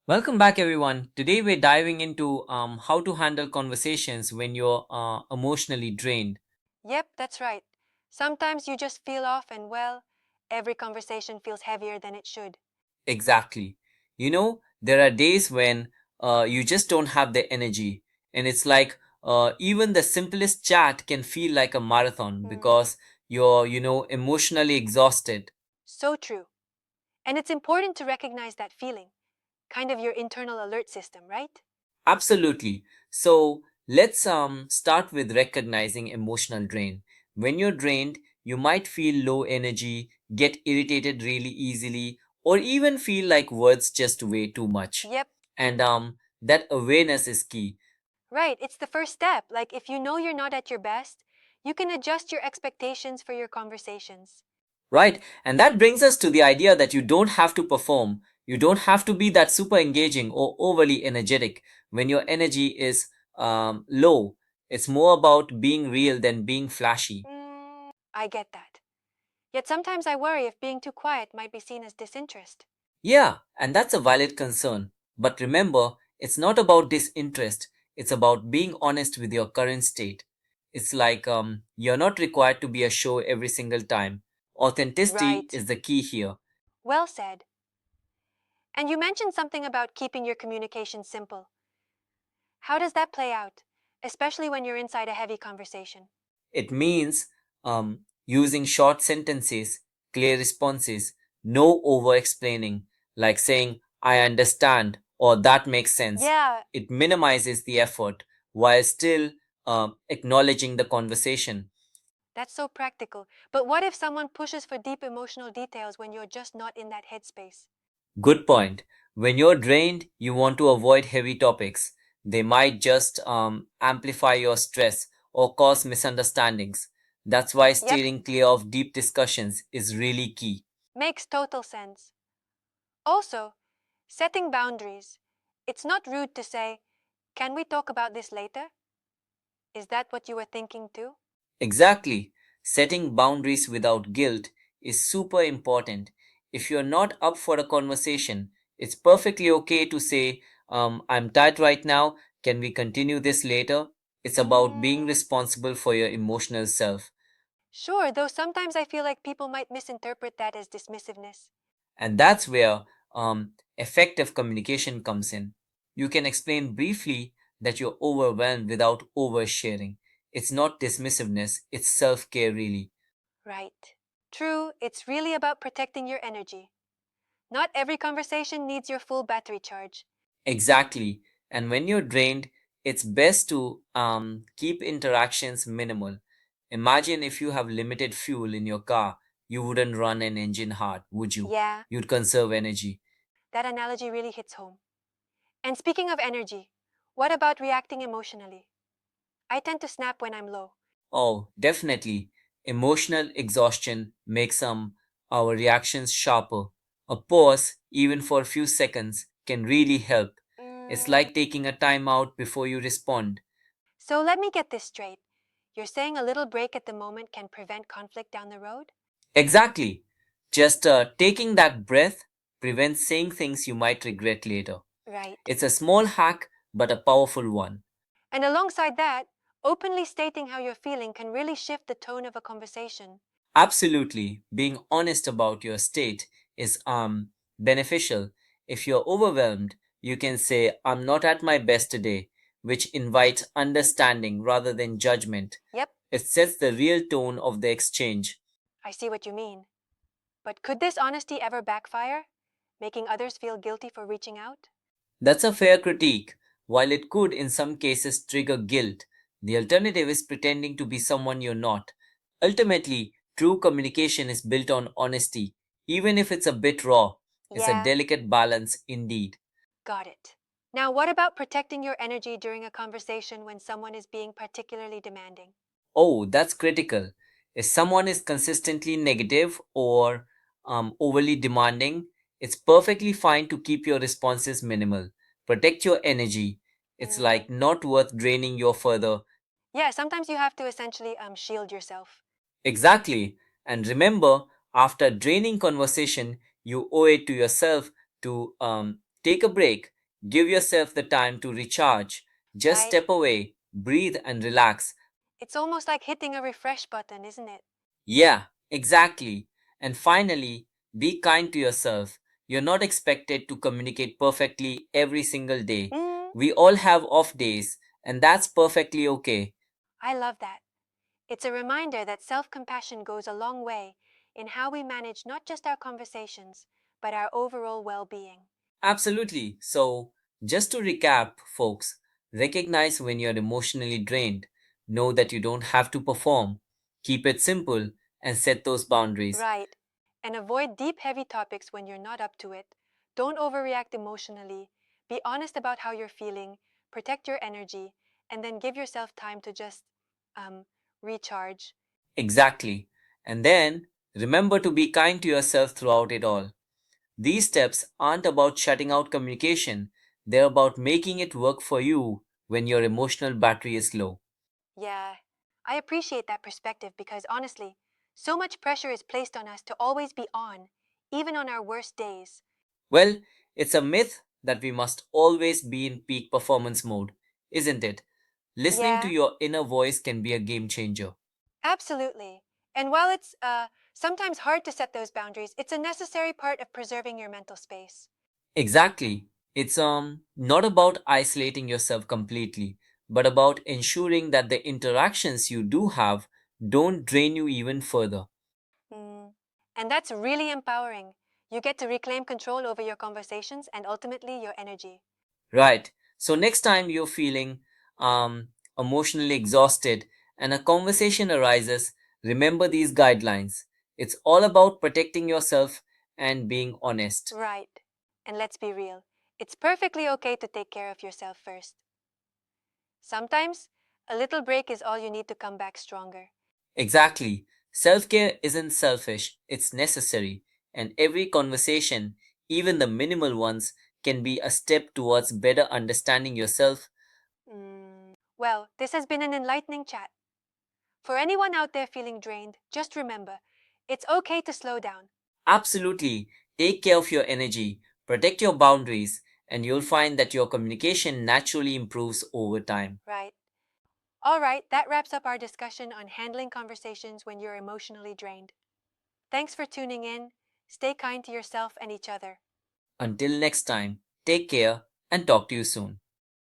Welcome back, everyone. Today we're diving into how to handle conversations when you're emotionally drained. Yep, that's right. Sometimes you just feel off, and every conversation feels heavier than it should. Exactly. There are days when you just don't have the energy, and it's like even the simplest chat can feel like a marathon Mm, because you're, emotionally exhausted. so true. And it's important to recognize that feeling, kind of your internal alert system, right? Absolutely. So let's start with recognizing emotional drain. When you're drained, you might feel low energy, get irritated really easily, or even feel like words just weigh too much. Yep, And that awareness is key. right. It's the first step. Like if you know you're not at your best, you can adjust your expectations for your conversations. Right? And that brings us to the idea that you don't have to perform. You don't have to be that super engaging or overly energetic when your energy is low. It's more about being real than being flashy. I get that. Yet sometimes I worry if being too quiet might be seen as disinterest. Yeah, and that's a valid concern. But remember, it's not about disinterest, it's about being honest with your current state. It's like you're not required to be a show every single time. Authenticity Right. is the key here. Well said. And you mentioned something about keeping your communication simple. How does that play out, especially when you're inside a heavy conversation? It means using short sentences, clear responses, no over explaining, like saying, I understand or that makes sense. Yeah, It minimizes the effort while still acknowledging the conversation. that's so practical. But what if someone pushes for deep emotional details when you're just not in that headspace? Good point. When you're drained, you want to avoid heavy topics. They might just amplify your stress or cause misunderstandings. That's why Yep, steering clear of deep discussions is really key. makes total sense. Also, setting boundaries. It's not rude to say, can we talk about this later? Is that what you were thinking too? Exactly. Setting boundaries without guilt is super important. If you're not up for a conversation, it's perfectly okay to say, I'm tired right now. Can we continue this later? It's about being responsible for your emotional self. Sure, though sometimes I feel like people might misinterpret that as dismissiveness. And that's where effective communication comes in. You can explain briefly that you're overwhelmed without oversharing. It's not dismissiveness, it's self care, really. Right. True, it's really about protecting your energy. Not every conversation needs your full battery charge. Exactly. And when you're drained, it's best to keep interactions minimal. Imagine if you have limited fuel in your car, you wouldn't run an engine hard, would you? Yeah, You'd conserve energy. that analogy really hits home. And speaking of energy, what about reacting emotionally? I tend to snap when I'm low. Oh, definitely. Emotional exhaustion makes our reactions sharper. A pause, even for a few seconds, can really help. It's Mm, like taking a time out before you respond. So let me get this straight. You're saying a little break at the moment can prevent conflict down the road? Exactly. Just taking that breath prevents saying things you might regret later. Right. It's a small hack, but a powerful one. And alongside that, openly stating how you're feeling can really shift the tone of a conversation. Absolutely. Being honest about your state is beneficial. If you're overwhelmed, you can say, I'm not at my best today, which invites understanding rather than judgment. Yep, It sets the real tone of the exchange. I see what you mean. But could this honesty ever backfire, making others feel guilty for reaching out? That's a fair critique. While it could in some cases trigger guilt, the alternative is pretending to be someone you're not. Ultimately, true communication is built on honesty, even if it's a bit raw. It's a Yeah, delicate balance indeed. got it. Now, what about protecting your energy during a conversation when someone is being particularly demanding? Oh, that's critical. If someone is consistently negative or overly demanding, it's perfectly fine to keep your responses minimal. Protect your energy. It's Mm. like not worth draining your further. Yeah, sometimes you have to essentially shield yourself. Exactly. And remember, after draining conversation, you owe it to yourself to take a break. Give yourself the time to recharge. Just Right? step away, breathe, and relax. It's almost like hitting a refresh button, isn't it? Yeah, exactly. And finally, be kind to yourself. You're not expected to communicate perfectly every single day. Mm, We all have off days, and that's perfectly okay. I love that. It's a reminder that self compassion goes a long way in how we manage not just our conversations, but our overall well being. Absolutely. So, just to recap, folks, recognize when you're emotionally drained. Know that you don't have to perform. Keep it simple and set those boundaries. Right. And avoid deep, heavy topics when you're not up to it. Don't overreact emotionally. Be honest about how you're feeling. Protect your energy. And then give yourself time to just um, recharge. Exactly. And then remember to be kind to yourself throughout it all. These steps aren't about shutting out communication, they're about making it work for you when your emotional battery is low. Yeah, I appreciate that perspective because honestly, so much pressure is placed on us to always be on, even on our worst days. Well, it's a myth that we must always be in peak performance mode, isn't it? Listening to Yeah, your inner voice can be a game changer. absolutely. And while it's sometimes hard to set those boundaries, it's a necessary part of preserving your mental space. Exactly. It's not about isolating yourself completely, but about ensuring that the interactions you do have don't drain you even further. Mm. And that's really empowering. You get to reclaim control over your conversations and ultimately your energy. Right. So next time you're feeling um, emotionally exhausted and a conversation arises, remember these guidelines. It's all about protecting yourself and being honest. Right. And let's be real. It's perfectly okay to take care of yourself first. Sometimes, a little break is all you need to come back stronger. Exactly. Self care isn't selfish, it's necessary. And every conversation, even the minimal ones, can be a step towards better understanding yourself. Well, this has been an enlightening chat. For anyone out there feeling drained, just remember it's okay to slow down, Absolutely. Take care of your energy, protect your boundaries, and you'll find that your communication naturally improves over time. right? All right, that wraps up our discussion on handling conversations when you're emotionally drained. Thanks for tuning in. Stay kind to yourself and each other. Until next time, take care and talk to you soon.